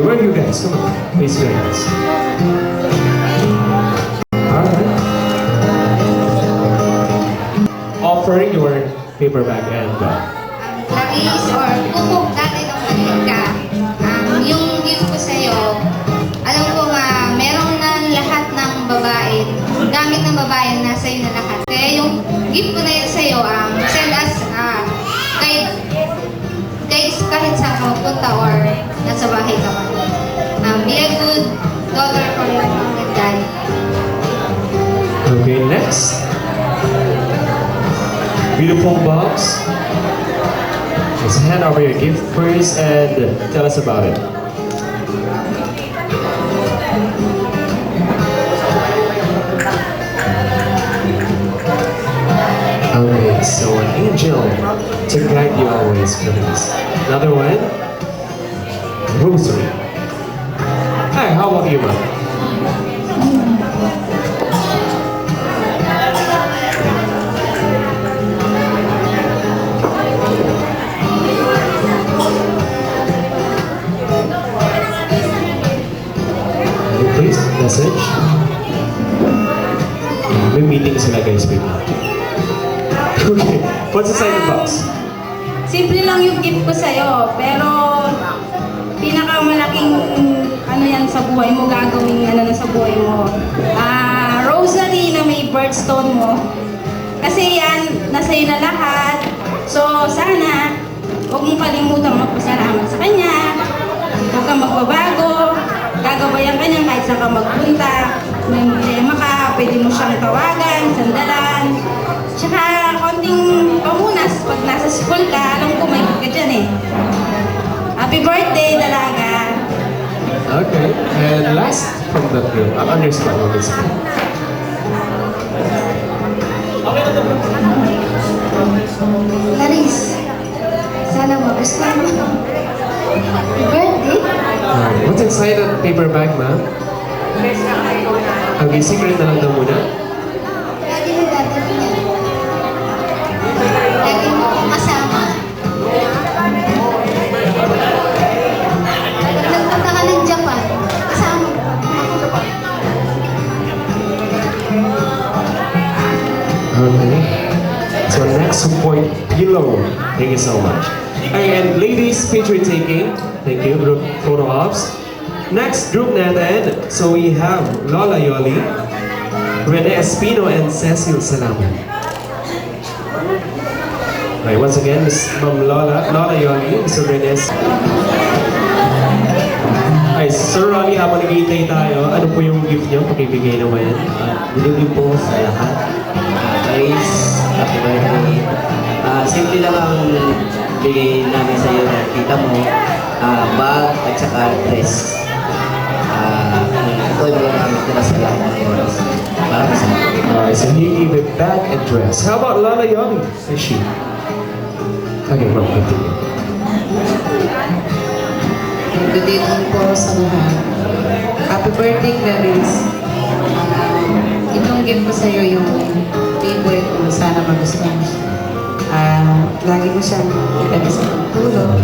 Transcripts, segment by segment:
Where are you guys? Come on. Please join us. Alright. Offering your paper bag and Clarice or Kukuk dati nung maliit ka, yung gift ko sa'yo, alam ko nga, meron na lahat ng babae, gamit ng babae na sa'yo na lahat. Kaya yung gift ko na yun sa'yo, send us kahit saan ka magpunta or nasa bahay ka pa. Be a good daughter for your mom and dad. okay, next. Beautiful box. Just hand over your gift first and tell us about it. Okay, so an angel to guide you always, please. Another one. Rosary. Hi, how about you, ma'am? Please, message. May meeting sila guys, baby. Okay, what's inside the box? Simple lang yung gift ko sa'yo, pero pinakamalaking ano yan sa buhay mo, gagawin ano na sa buhay mo. Rosary na may birthstone mo. Kasi yan, nasa'yo na lahat. So sana, huwag mong kalimutang magpasalamat sa kanya. Huwag kang magbabago. Gagabayan ka niya kahit saan ka magpunta. May problema ka, pwede mo siyang tawagan, sandalan. Tsaka konting pamunas pag nasa school ka, alam ko may ka dyan eh. Happy birthday, dalaga! Okay, and last from that girl, on your spot, on this spot. Clarice, sana magustuhan mo. Happy birthday! Alright, what's inside the paper bag, ma'am? Okay, secret na lang daw muna. Lagi mo gagawin yan. Lagi mo akong kasama. Pag nagpunta ka ng Japan, kasama ko. Okay. So next point, pillow. Thank you so much. And ladies, picture taking. Thank you. Group photo ops. Next group natin. So we have Lola Yoli, Rene Espino, and Cecil Salaman. Okay, once again, Miss Ma'am Lola Yoli, Mr. Rene. Okay, Sir Ronnie, habang nag-iintay tayo, ano po yung gift niyo? Pakibigay naman. Bilibig po sa lahat. Guys, happy birthday. Simple lang ang bigay namin sa iyo na kita mo. Bag at saka dress. Ito yung mga gamit nila sa lahat ng oras. Maraming salamat. Alright, so he gave it back and dress. How about Lola Yoli? Is she? Okay, ma'am, continue. Good evening po sa lahat. Happy birthday, Clarice. Itong gift ko sa iyo yung favorite ko. Sana magustuhan mo siya. Lagi mo siyang ilagay sa pagtulog.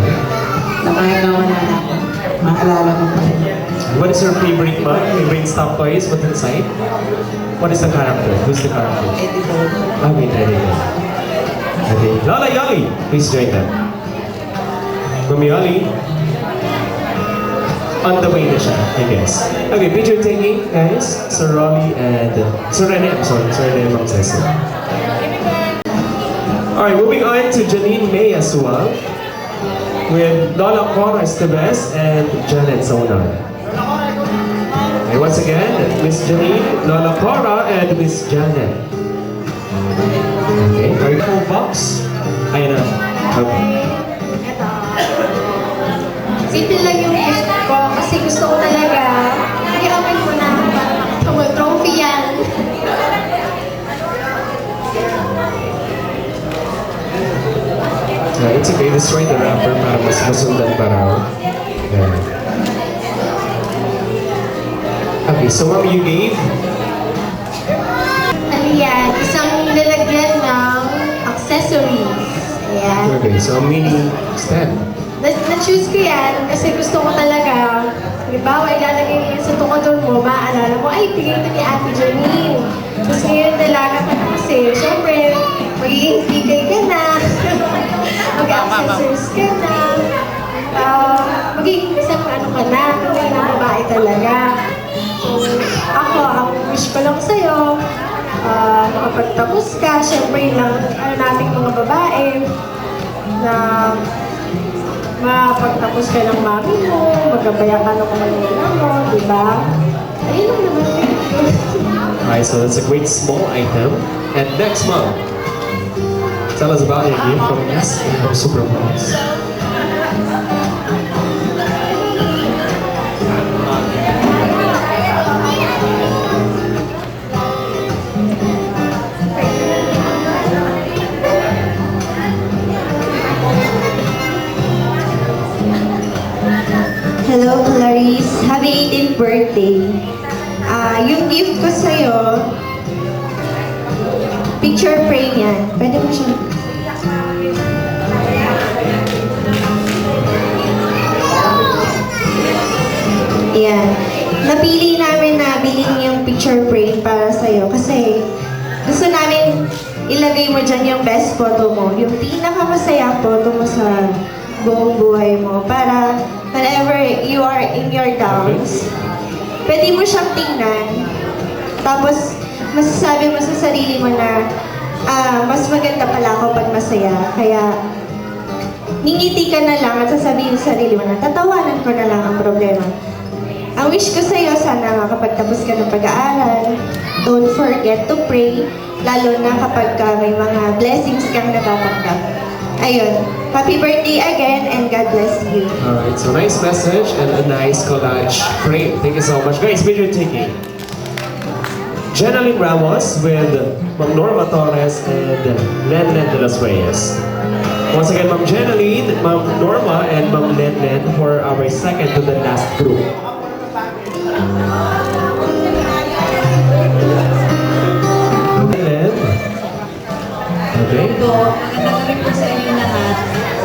Na kahit na wala na ako, maalala mo pa rin. What is your favorite mug? Favorite stuffed toys? What's inside? What is the character? Who's the character? Eddie Bird. Okay, Eddie. Okay, Lola Yoli, please join them. Ma'am Yoli, on the way na siya, I guess. Okay, picture taking, guys. Sir Rolly and Sir Rene, I'm sorry, Sir Rene, Ma'am Cecil. Alright, moving on to Janine May as well, with Lola Cora Estevez and Janet Zonar. Okay, once again, Miss Janine, Lola Cora, and Miss Janet. Okay, very cool box. Ayan na. Okay. Simple lang yung gift ko kasi gusto ko talaga i-open ko na para makatawag trophy yan. It's okay, destroy the wrapper para mas masundan pa raw. Ayan. Okay, so ma'am, you gave? Ano yan? Isang lalagyan ng accessories. Ayan. Okay, so mini stand. Na-choose ko yan kasi gusto ko talaga halimbawa, ilalagay mo sa tukador mo, maaalala mo, ay, tingin ito ni Ate Janine. Tapos ngayon, dalaga ka na kasi, syempre, magiging PK ka na, mag-accessors ka na, magiging isang ano ka na, tunay na babae talaga. So, ako, ang wish ko lang sa'yo, makapagtapos ka, syempre lang, ano nating mga babae, na mapagtapos ka ng mami mo, magabayan ka ng kumalina mo, di ba? Ayun lang naman. Alright, so that's a great small item. And next, Mom, tell us about your gift from us and from Superboss. Hello, Clarice. Happy 18th birthday. Yung gift ko sa'yo, picture frame yan. Pwede mo siya. Yan. Napili namin na bilhin yung picture frame para sa'yo kasi gusto namin ilagay mo dyan yung best photo mo. Yung pinakamasaya photo mo sa buong buhay mo para whenever you are in your downs, pwede mo siyang tingnan. Tapos, masasabi mo sa sarili mo na mas maganda pala ako pag masaya. Kaya, ningiti ka na lang at sasabihin sa sarili mo na tatawanan ko na lang ang problema. Ang wish ko sa'yo, sana makapagtapos ka ng pag-aaral. Don't forget to pray, lalo na kapag may mga blessings kang natatanggap. Ayun. Happy birthday again and God bless you. Alright, so nice message and a nice collage frame. Thank you so much. Guys, video taking. Jenaline Ramos with Ma'am Norma Torres and Len de los Reyes. Once again, Ma'am Jenaline, Ma'am Norma, and Ma'am Len for our second to the last group. Len. Okay. Po, magandang gabi po sa inyo lahat.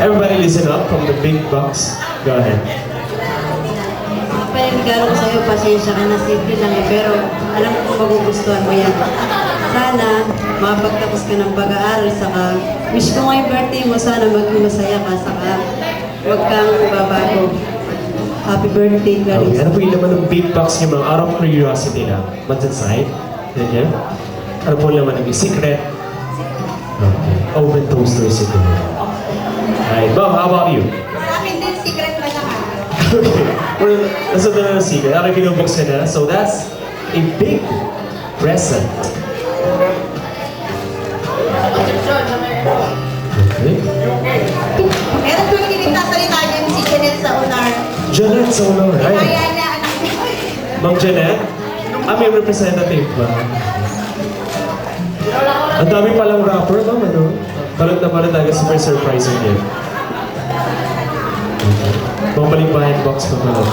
Everybody listen up from the big box. Go ahead. Pa yung regalo ko sa'yo, pasensya ka na, simple lang eh, pero alam ko kung magugustuhan mo yan. Sana, makapagtapos ka ng pag-aaral, saka wish ko ngayong birthday mo, sana maging masaya ka, saka huwag kang babago. Happy birthday, Okay, Clarice. ano po yung laman ng big box niyo mga out of curiosity na? What's inside? Ganyan? Ano po yung laman ng secret? Okay. Oven toaster siguro. Alright, Bob, how about you? Sa akin din, secret pa siya. Okay. Well, nasa na ng secret. Ako binubuksan na. So that's a big present. Okay. Meron po yung nagsasalita niya si Janet sa unar. Janet Solar. Ay, Kaya na anak niya. Ma'am Janet? May representative ba? Ang dami palang rapper, ma'am, ano? Balot na balot talaga, super surprising yun. Babalik behind box pa pala.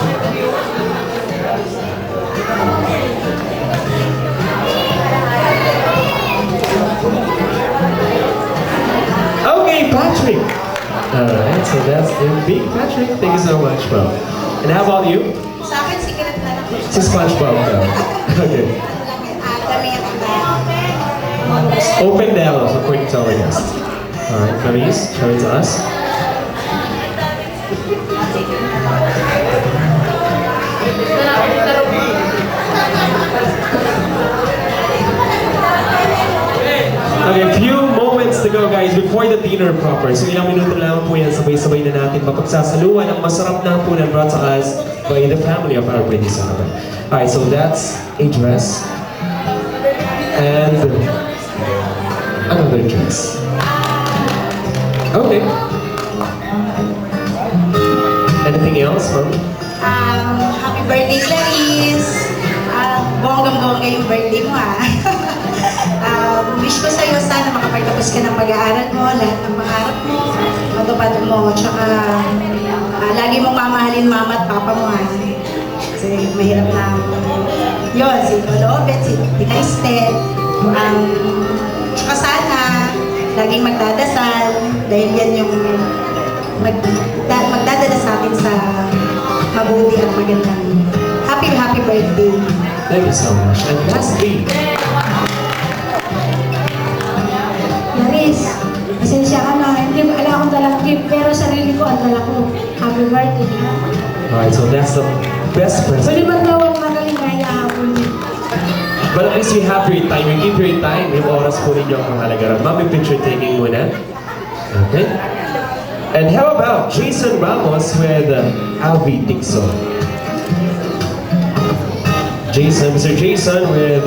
Okay, Patrick! Alright, so that's the big Patrick. Thank you so much, bro. And how about you? Sa akin, secret na lang. Si SpongeBob daw. Okay. Damit. Open dialogue according to our guest. Alright, Clarice, show it to us. Okay, few moments to go guys before the dinner proper. So ilang minuto lang po yan, sabay-sabay na natin mapagsasaluhan ang masarap na hapunan brought to us by the family of our Brady Sarabay. Alright, so that's a dress. And another dress. Okay. Anything else, ma'am? Happy birthday, Clarice! Bonggang-bongga yung birthday mo, ha? Wish ko sa'yo, sana makapagtapos ka ng pag-aaral mo, lahat ng pangarap mo, matupad mo, tsaka lagi mong mamahalin mama at papa mo, ha? Kasi mahirap na. Yun, si Lolo Obet, si Tina Estel, tsaka sana, laging magdadasal, dahil yan yung magdadala sa atin sa mabuti at magandang birthday. Thank you so much. And lastly, Laris, pasensya ka na. Hindi mo alam akong dalang gift, pero sarili ko ang dala ko. Happy birthday. alright, so that's the best present. Pwede ba gawang magaling kaya hapon niyo? But at least you have your time. You give your time. Yung oras po ninyo ang mahalaga ron. Mami, picture taking muna. Okay. And how about Jason Ramos with Alvi Dixon? Mr. Jason with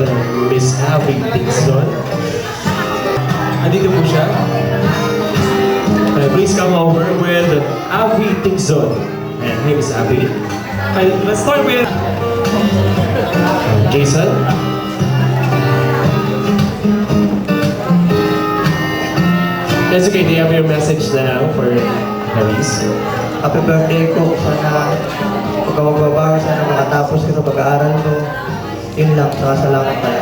Miss Alvi Dixon. Andito po siya. Please come over with Alvi Dixon. And hey, Miss Alvi. Let's start with Jason. That's okay, do you have your message now for Clarice? Happy birthday ko. Sana huwag ka magbabago. Sana makatapos ka sa pag-aaral mo. Yun lang. Saka salamat pala.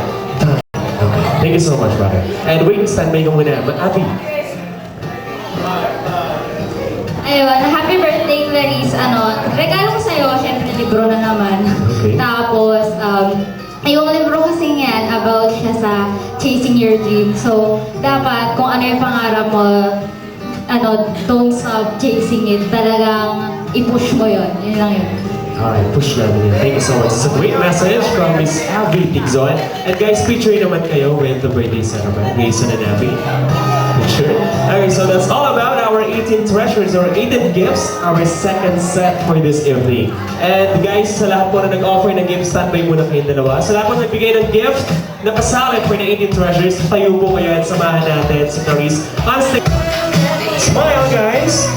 Okay, thank you so much, brother. And wait, standby ko muna. Abby. Ayun, happy birthday, Clarice. Regalo ko sa'yo, syempre libro na naman. Okay. Tapos, yung libro kasi yan, about siya sa chasing your dream. So, dapat kung ano yung pangarap mo, don't stop chasing it. Talagang i-push mo yun. Yun lang yun. Alright, push namin yun. Thank you so much. It's a great message from Miss Abby Dixon. And guys, picture naman kayo with the birthday ceremony. Jason and Abby. Picture. Okay, so that's all about our 18 treasures or 18 gifts, our second set for this evening. And guys, sa lahat po na nag-offer ng gift, standby muna kayong dalawa. Sa lahat po na nagbigay ng gift, na kasalit for the 18 treasures, tayo po kayo at samahan natin si Clarice on stage. Smile, guys.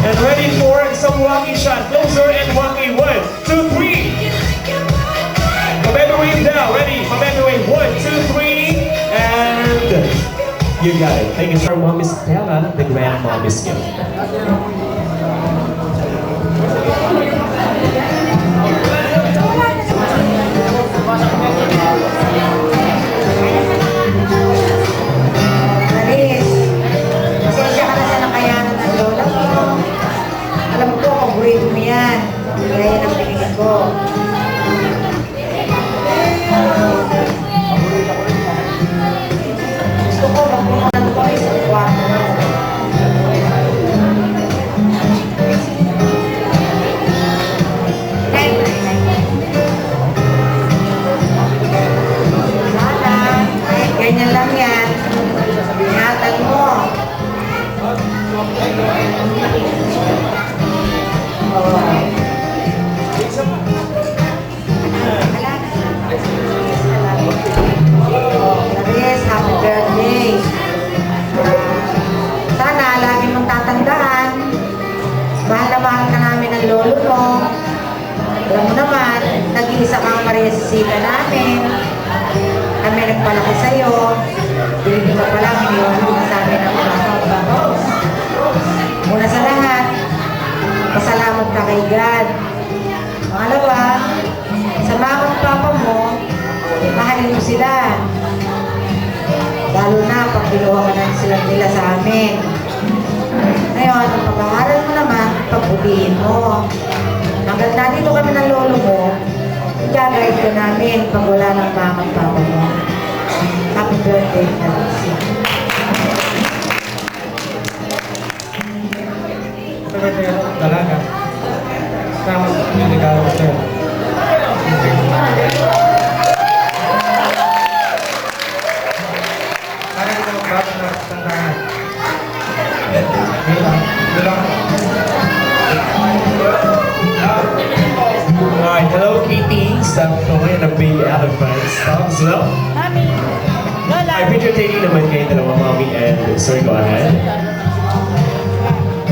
And ready for some walking shot. Closer and walking. 1, 2, 3. Pabebe wave down. Ready? Pabebe wave. 1, 2, 3. And you got it. Thank you. Our mom is Stella, the grandmom is gift. Laris, pasensya ka na sa nakayanan ng lola mo. Alam ko, paborito mo yan. Gaya ng pinigin ko. Gusto ko, magpunan ko sa kwarto mo. Sana, kahit ganyan lang yan, ingatan mo. Laris, happy birthday. Sana lagi mong tatandaan. Mahal na mahal ka namin ng lolo mo. Alam mo naman, nag-iisa kang Mariasita namin. Kami nagpalaki sa'yo. Hindi ka pala, iniwan mo na sa amin ang mga kapatid. Muna sa lahat, pasalamat ka kay God. Pangalawa, sa mama at papa mo, mahalin mo sila. Lalo na pag binuha ka na sila nila sa amin. Ngayon, ang pag-aaral mo naman, pagbudiin mo. Hanggang nandito kami ng lolo mo, i-guide ka namin pag wala ng mama at papa mo. Happy birthday, Alicia. Talaga. Tama sa pinagalo ko sa'yo. Para hindi ka magbago na sa tandahan. Alright, hello Katie. Stop ko ngayon ng big elephants. Thumbs up. Ay, picture taking naman kayo dalawa, mommy and sorry, go ahead.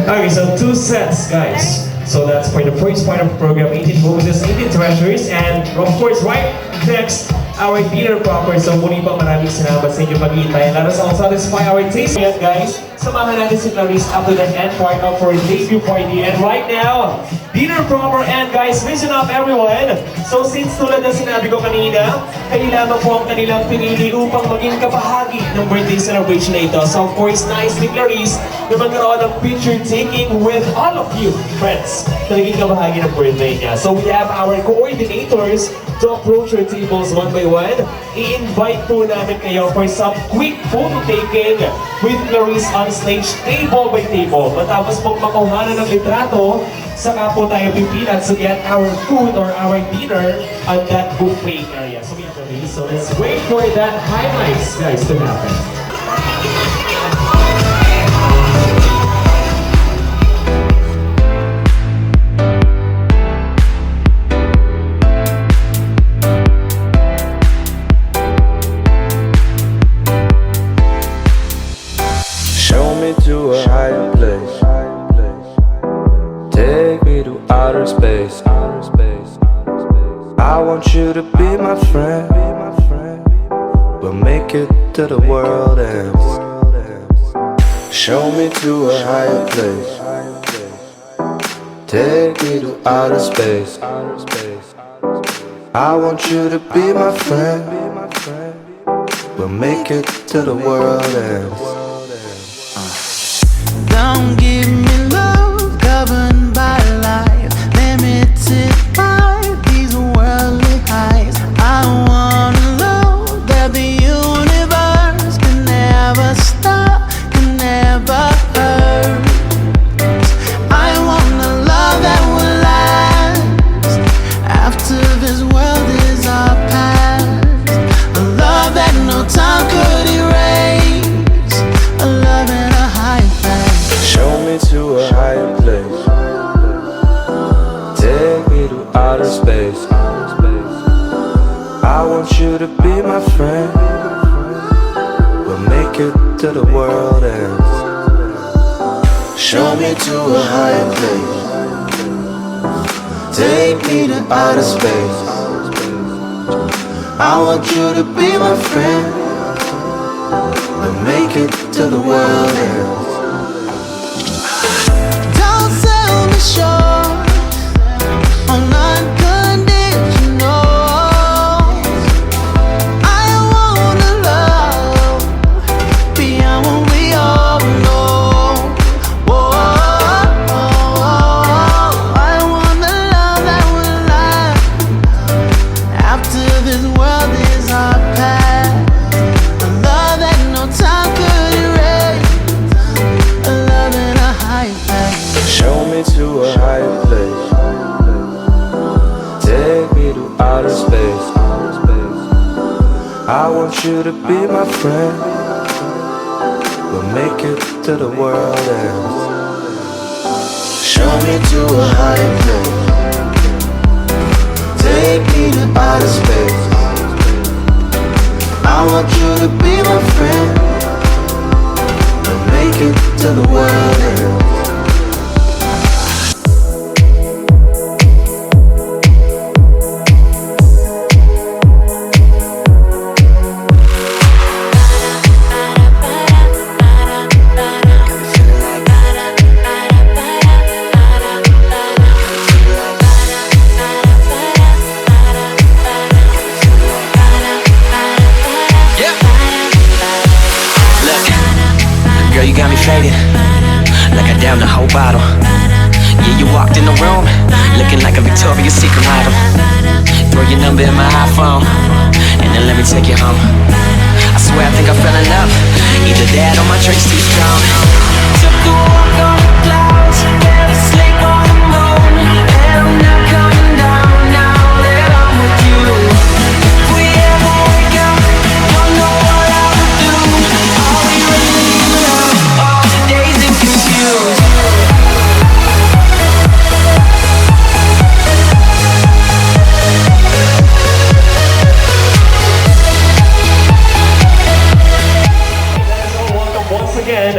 Okay, so 2 sets, guys. So that's for the first part of the program, 18 bonuses, 18 treasures, and of course, right next, our dinner proper. So muli pa maraming salamat sa inyong pag-iintay. Let us all satisfy our taste. Yan guys, samahan natin si Clarice after the end part of her debut party. And right now, dinner proper and guys, listen up everyone. So since tulad na sinabi ko kanina, kailangan po ang kanilang pinili upang maging kabahagi ng birthday celebration na ito. So of course, nice ni Clarice na magkaroon ng picture taking with all of you, friends, na naging kabahagi ng birthday niya. So we have our coordinators to approach your tables one by one. I-invite po namin kayo for some quick photo taking with Clarice on stage, table by table. Matapos pong makuhanan ng litrato, saka po tayo pipilat to get our food or our dinner on that buffet area. So let's wait for that highlights, guys, to happen. Show me to a higher place. Take me to outer space. I want you to be my friend. We'll make it to the world ends. Show me to a higher place. Take me to outer space. I want you to be my friend. We'll make it to the world ends. Don't give me love governed by life, limited by these worldly highs. I want a love that the universe can never stop, can never hurt. I want a love that will last after this world is our past. A love that no time could erase. A love in a high place. Show me to a higher place. Take me to outer space. I want you to be my friend. We'll make it to the world ends. Show me to a higher place. Take me to outer space. I want you to be my friend. We'll make it to the world ends. Don't sell me short on unconditional. I wanna love beyond what we all know. Whoa, I wanna love that will last after this world is our past. A love that no time could erase. A love in a high place. Show me to a higher place. Take me to outer space. I want you to be my friend. We'll make it to the world ends. Show me to a higher place. Take me to outer space. I want you to be my friend. We'll make it to the world ends. Girl, you got me faded, like I downed the whole bottle. Yeah, you walked in the room, looking like a Victoria's Secret model. Throw your number in my iPhone, and then let me take you home. I swear I think I fell in love, either that or my drink's too strong. Took a walk on the clouds, fell asleep on the moon, and I'm not coming down now that I'm with you. If we ever wake up, don't know what I would do. Are we really in love, or dazed and confused? Once again,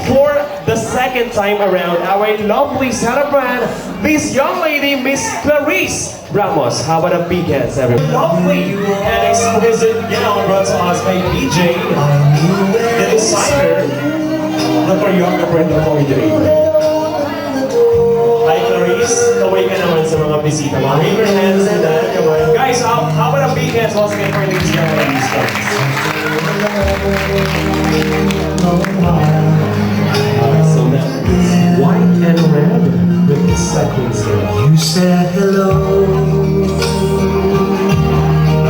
for the second time around our lovely celebrant, this young lady, Miss Clarice Ramos. How about a big hands, everyone? Lovely and exquisite gown brought to us by DJ, the designer, the choreographer, and the coordinator. Hi Clarice, kaway ka naman sa mga bisita mo. Wave your hands and that, come on. Guys, how about a big hands once again for these young ladies, guys? So that is white and red with the sequins here. You said hello,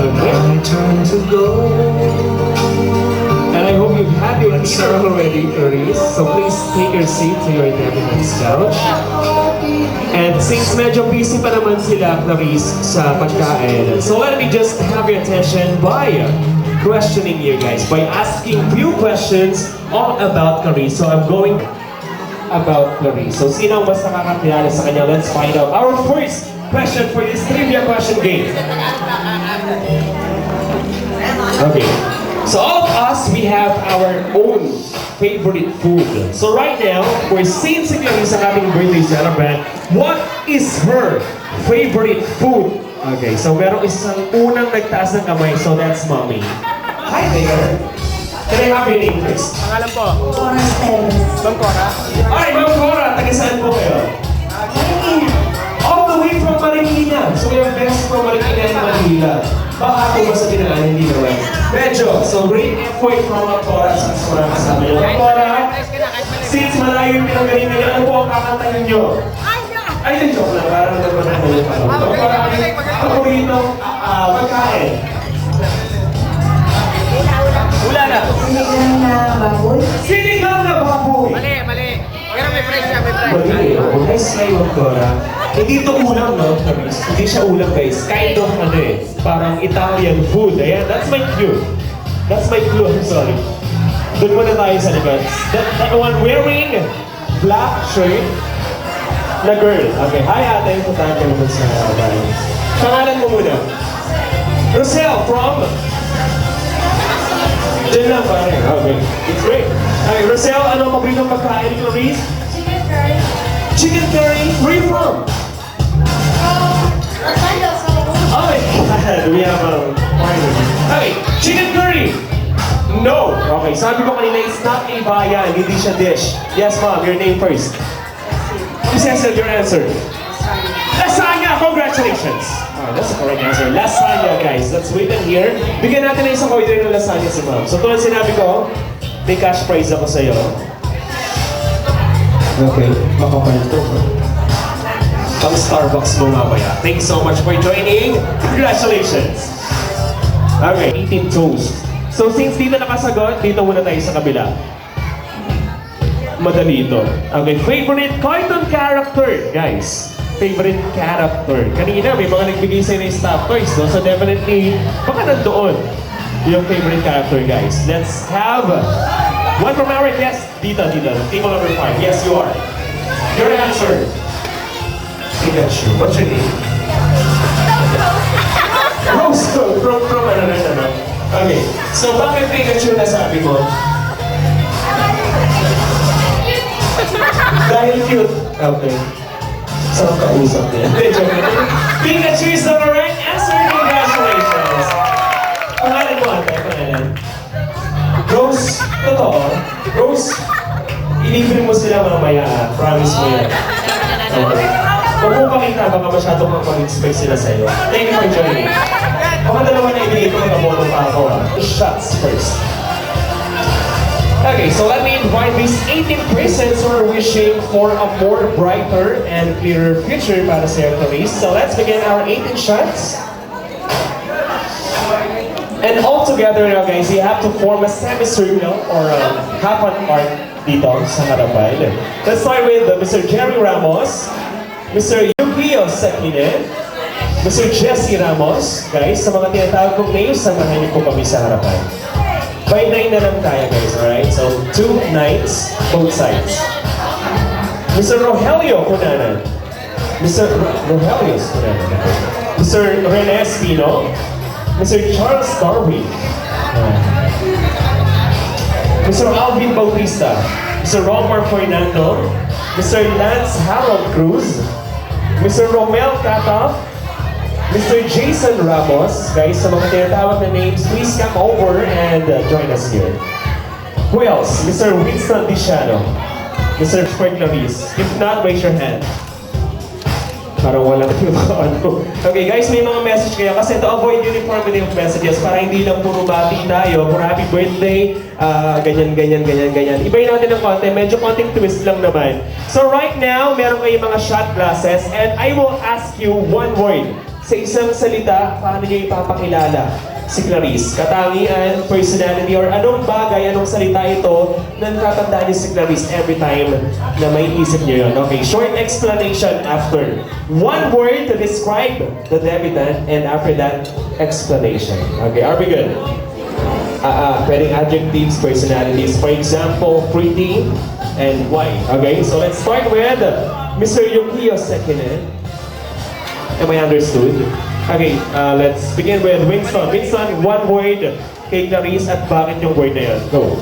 Okay. I turned to go. And I hope you've had your dinner already, Clarice. So please take your seat to your Devin's couch. And since medyo busy pa naman sila, Clarice, sa pagkain, so let me just have your attention by questioning you guys, by asking few questions all about Clarice. So I'm going about Clarice. So sino ang mas nakakakilala sa kanya? Let's find out. Our first question for this trivia question game. Okay. So all of us, we have our own favorite food. So right now, for since si Clarice ang ating birthday celebrant, what is her favorite food? Okay, so merong isang unang nagtaas ng kamay, so that's Mommy. Hi there. Can I have your name first? Pangalan po? Cora Esteves. Ma'am Cora? Ay, Ma'am Cora, taga saan po kayo? All the way from Marikina. So we have best from Marikina and Manila. Baka ako ba sa tinaan, hindi naman. Medyo, so great effort from Ma'am Cora sa mga kasama niyo. Ma'am Cora, since malayo yung pinagaling niyo, ano po ang kakantahin niyo? Ay, hindi, joke lang. Parang naman ako yung parang. Ma'am Cora, paborito pagkain. Wala na. Sinigang na baboy. Sinigang na baboy! Mali. Pero may price siya, may price. Mali, nice try, Ma'am Cora. Hindi ito ulam, no, Clarice? Hindi siya ulam, guys. Kind of, parang Italian food. Ayan, that's my clue. That's my clue, I'm sorry. Doon muna tayo sa likod. That one wearing black shirt na girl. Okay, hi ate. Puntahan ka naman sa bahay. Pangalan mo muna. Rosel from... Diyan lang, pare. Okay, it's great. Okay, Rosel, ano ang paboritong pagkain ni Clarice? Chicken curry. Chicken curry? Where are you from? Orlando, so... Oh my God, we have a partner. Okay, chicken curry. No. Okay, sabi ko kanina, it's not a bayan, hindi siya dish. Yes, ma'am, your name first. Cecil, your answer. Lasagna, congratulations. That's the correct answer. Lasagna, guys. Let's wait in here. Bigyan natin na isang order ng lasagna si ma'am. So, tulad sinabi ko, may cash prize ako sa'yo. Okay, makapanto. Pang Starbucks mo mamaya. Thanks so much for joining. Congratulations. Okay, 18 toast. So since dito nakasagot, dito muna tayo sa kabila. Madali ito. Okay, favorite cartoon character, guys. Favorite character. Kanina may mga nagbigay sa'yo ng staff toys, no? So definitely, baka nandoon yung favorite character, guys. Let's have one from our guest. Dito. Table number 5. Yes, you are. Your answer. Pikachu. What's your name? Roscoe. From ano. Okay. So, bakit Pikachu na sabi mo? Dahil cute. Okay. So, kausap niya. Pikachu is the correct answer. Congratulations. Pangalan mo, ate. Pangalan. Rose. Totoo. Rose. Ilibre mo sila mamaya. Promise mo yan. Okay. Kung mo pakita, baka masyadong mag-expect sila sa'yo. Thank you for joining. Baka dalawa na ibigay ko, nakabono pa ako. Shots first. Okay, so let me invite these 18 persons who are wishing for a more brighter and clearer future para sa Clarice. So let's begin our 18 shots. And all together now, guys, you have to form a semicircle or half an arc dito sa harapan. Let's start with Mr. Jerry Ramos, Mr. Yukio Sakine, Mr. Jesse Ramos. Guys, sa mga tinatawag kong names, samahan niyo po kami sa harapan. By 9 na lang tayo, guys, alright? So, 2 knights, both sides. Mr. Rogelio Cunanan. Mr. Rogelio Cunanan. Mr. Rene Espino. Mr. Charles Darwin. Mr. Alvin Bautista. Mr. Romar Fernando. Mr. Lance Harold Cruz, Mr. Romel Katov, Mr. Jason Ramos. Guys, sa mga tinatawag na names, please come over and join us here. Who else? Mr. Winston Diciano, Mr. Frank Lavis. If not, raise your hand. Parang walang yung ano. Okay guys, may mga message kayo kasi to avoid uniformity of messages para hindi lang puro bati tayo, puro happy birthday, ganyan. Ibayin natin ng konti, medyo konting twist lang naman. So right now, meron kayong mga shot glasses and I will ask you one word. Sa isang salita, paano niyo ipapakilala si Clarice? Katangian, personality, or anong bagay, anong salita ito na natatandaan niyo si Clarice every time na may isip niyo yun? Okay, short explanation after. One word to describe the debutant and after that, explanation. Okay, are we good? Pwedeng adjectives, personalities. For example, pretty and white. Okay, so let's start with Mr. Yukio Sekinen. Am I understood? Okay, let's begin with Winston. Winston, one word kay Clarice at bakit yung word na yun? Go.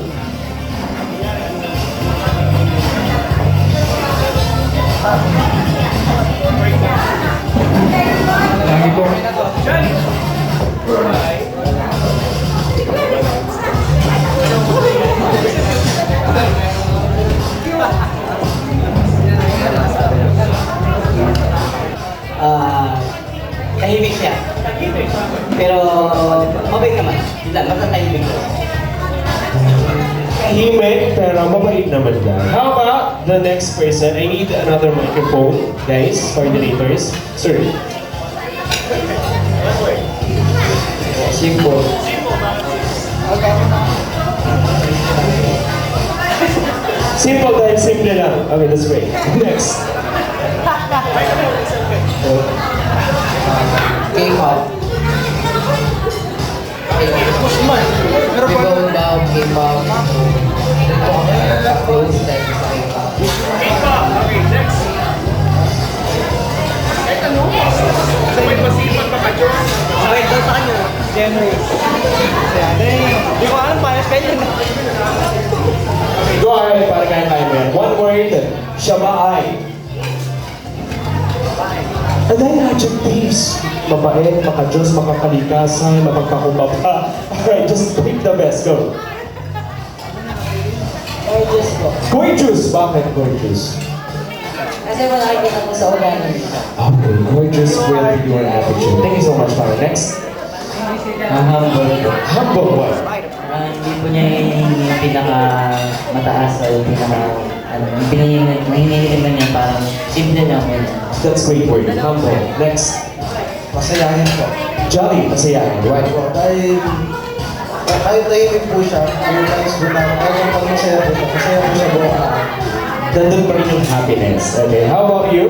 Lagi po. Tahimik siya. Pero mabait naman. Basta tahimik siya. Tahimik, pero mabait naman lang. How about the next person? I need another microphone, guys, coordinators. Sir. Simple. Simple dahil simple lang. Okay, that's great. Next. K-pop. Rebound daw, K-pop. Tapos, dahil sa K-pop. K-pop. Okay, next. Wait, daw sa kanya. Generous. Hindi ko alam, paano kayo na. Go ahead, para kaya mo yan. One word, siya ba ay? And then adjectives. Mabait, makajos, makakalikasan, mapagpakumbaba. Alright, just pick the best. Go. Gorgeous po. Gorgeous! Bakit gorgeous? Kasi wala kita ko sa ulan. Okay, gorgeous with your attitude. Thank you so much, Paro. Next. Humble. Humble what? Hindi po niya hinihingi yung pinaka-mataas o yung hinihingi man niya parang simple lang yun. That's great word. Humble. Next. Masayahin po. Jolly. Masayahin. Right. Dahil kahit tahimik po siya, yung nais po namin, kahit pag masaya po siya buong araw. Nandun pa rin yung happiness. Okay, how about you?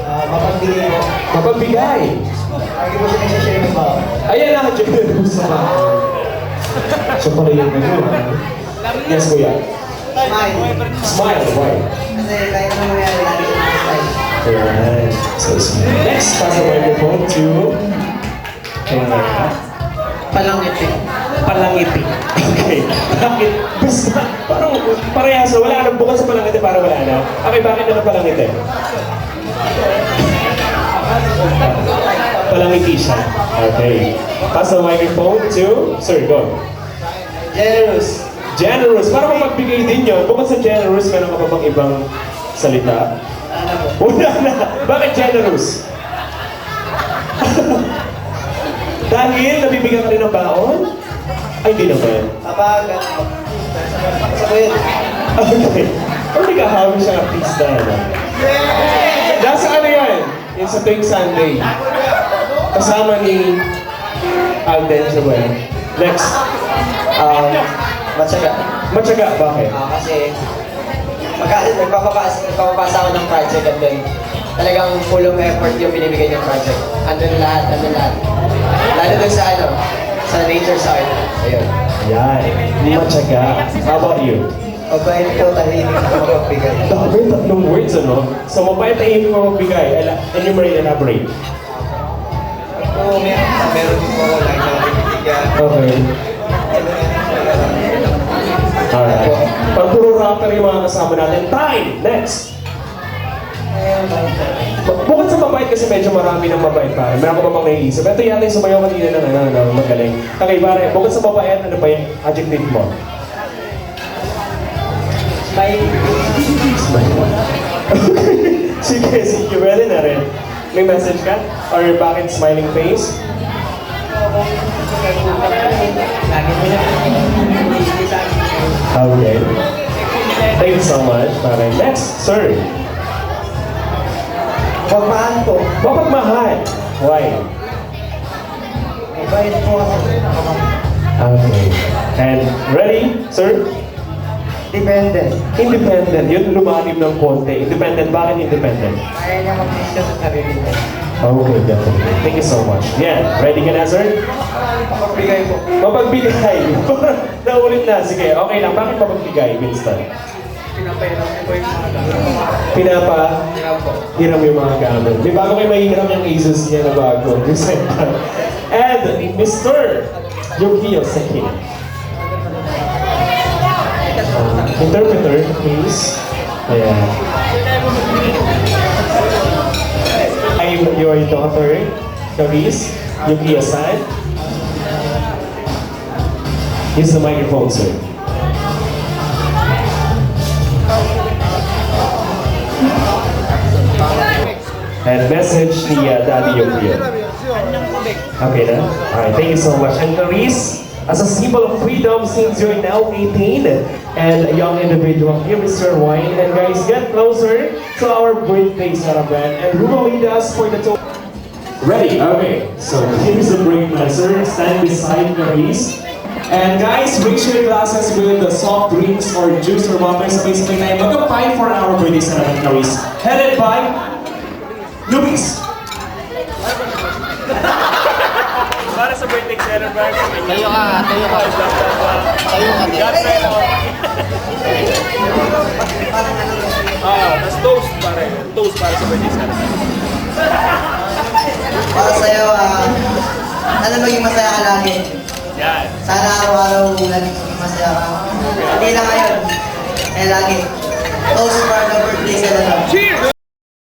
Mapagbigay po. Mapagbigay. Lagi po siya nagsashare ng mga. Ayan na, Jolly. So pala yung yes, kuya. Smile. Smile. Why? Kasi kahit ano mangyari, lagi siya nag-smile. Alright. So, next, pass the microphone to... Palangiti. Palangiti. Okay. Bakit? Basta, parang parehas. Wala nang bukod sa palangiti para wala na. Okay, bakit naman palangiti? Palangiti siya. Okay. Pass the microphone to... Sir, go. Generous. Generous. Para mapagbigay din yun. Bukod sa generous, meron ka pa bang ibang salita? Wala na. Bakit generous? Dahil nabibigyan ka rin ng baon? Ay, di naman. Kapag, sa ko yun. Okay. Hindi ka hawin siyang artista, ano? Nasa ano yan? Yung sa tuwing Sunday. Kasama ni Alden Joel. Next. Matyaga. Matyaga, bakit? Kasi, nagpapapasa ako ng project at then talagang full of effort yung binibigay ng project. Andun lahat. Lalo dun sa sa nature side. Ayun. Yan. Matyaga. How about you? Mabait po, tahimik ako magbigay. Dami, tatlong words, ano? So, mabait na hindi ko magbigay. Enumerate, elaborate. Oo, meron din po ako lang na binibigyan. Okay. Alright. Pag puro rapper yung mga kasama natin. Time! Next! Bukod sa mabait kasi medyo marami ng mabait pare. Meron ko pa bang naiisip? Ito yata yung sumayaw kanina ng magaling. Okay pare, bukod sa mabait, ano pa yung adjective mo? Sige, sige, ready na rin. May message ka? Or bakit smiling face? Okay. Thank you so much. Pare. Next, sir. Pagmahal po. Bakit mahal? Why? Mabait po kasi. Okay. And ready, sir? Dependent. Independent. Yun lumalim ng konti. Independent. Bakit independent? Kaya niya mag-mission sa sarili niya. Okay, definitely. Thank you so much. Yeah. Ready ka na, sir? Mapagbigay po. Mapagbigay. Naulit na. Sige, okay lang. Bakit mapagbigay, Winston? Pinapairam niya po yung mga gamit. Hiram po. yung mga gamit. May bago kayo mahihiram yung Asus niya na bago. And Mr. Yukio Seki. Interpreter, please. Ayan. I'm your daughter, Clarice Yukio San. Use the microphone, sir. And message the Daddy Yukio. Okay na? Alright, thank you so much. And Clarice, as a symbol of freedom, since you're now 18 and a young individual, here is your wine. And guys, get closer to our birthday celebrant. And who will lead us for the tour? Ready? Okay. So here's the break cleanser. Stand beside Clarice. And guys, raise your glasses with the soft drinks or juice or water sa basically na mag-apply for our birthday celebrant, Clarice. Headed by Luis. Para sa birthday celebrant. Tayo ka. Tayo ka. Tapos toast pare. Toast para sa birthday celebrant. Para sa'yo, sana maging masaya ka lagi. Yan. Sana araw-araw lagi maging masaya ka. Hindi lang ngayon. Eh lagi. Toast para the birthday celebrant.